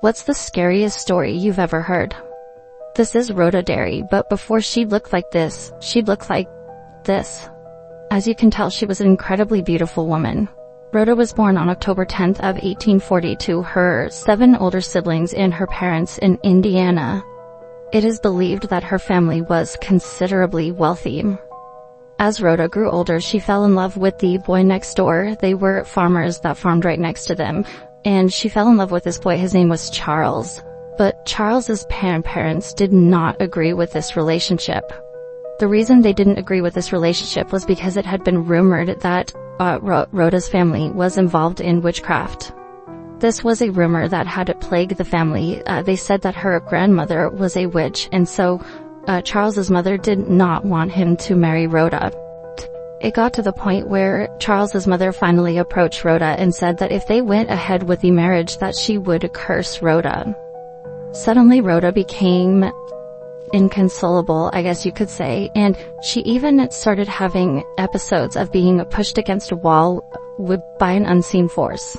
What's the scariest story you've ever heard? This is Rhoda Derry, but before she looked like this, she'd look like this. As you can tell, she was an incredibly beautiful woman. Rhoda was born on October 10th of 1840 to her 7 older siblings and her parents in Indiana. It is believed that her family was considerably wealthy. As Rhoda grew older, she fell in love with the boy next door. They were farmers that farmed right next to them, and she fell in love with this boy. His name was Charles. But Charles's parents did not agree with this relationship. The reason they didn't agree with this relationship was because it had been rumored that Rhoda's family was involved in witchcraft. This was a rumor that had plagued the family. They said that her grandmother was a witch, and so Charles's mother did not want him to marry Rhoda. It got to the point where Charles's mother finally approached Rhoda and said that if they went ahead with the marriage, that she would curse Rhoda. Suddenly, Rhoda became inconsolable, I guess you could say, and she even started having episodes of being pushed against a wall by an unseen force.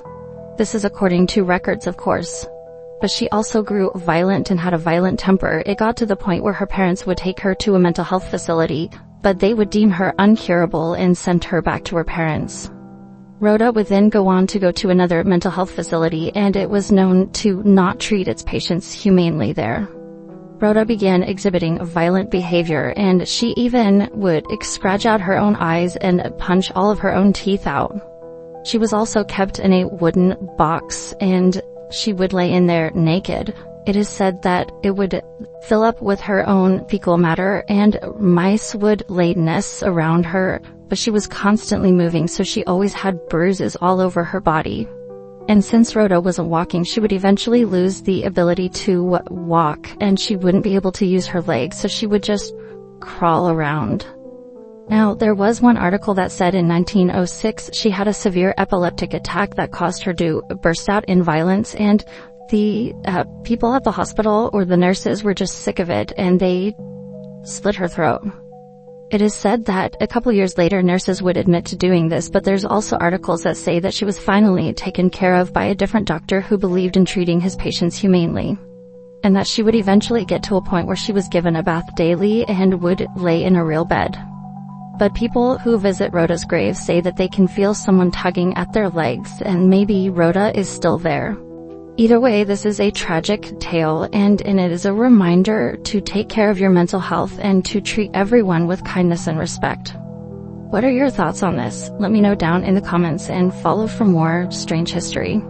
This is according to records, of course. But she also grew violent and had a violent temper. It got to the point where her parents would take her to a mental health facility, but they would deem her incurable and send her back to her parents. Rhoda would then go on to go to another mental health facility, and it was known to not treat its patients humanely there. Rhoda began exhibiting violent behavior, and she even would scratch out her own eyes and punch all of her own teeth out. She was also kept in a wooden box, and she would lay in there naked. It is said that it would fill up with her own fecal matter, and mice would lay nests around her, but she was constantly moving, so she always had bruises all over her body. And since Rhoda wasn't walking, she would eventually lose the ability to walk, and she wouldn't be able to use her legs, so she would just crawl around. Now, there was one article that said in 1906 she had a severe epileptic attack that caused her to burst out in violence, and the people at the hospital, or the nurses, were just sick of it, and they slit her throat. It is said that a couple years later nurses would admit to doing this, but there's also articles that say that she was finally taken care of by a different doctor who believed in treating his patients humanely, and that she would eventually get to a point where she was given a bath daily and would lay in a real bed. But people who visit Rhoda's grave say that they can feel someone tugging at their legs, and maybe Rhoda is still there. Either way, this is a tragic tale, and it is a reminder to take care of your mental health and to treat everyone with kindness and respect. What are your thoughts on this? Let me know down in the comments, and follow for more strange history.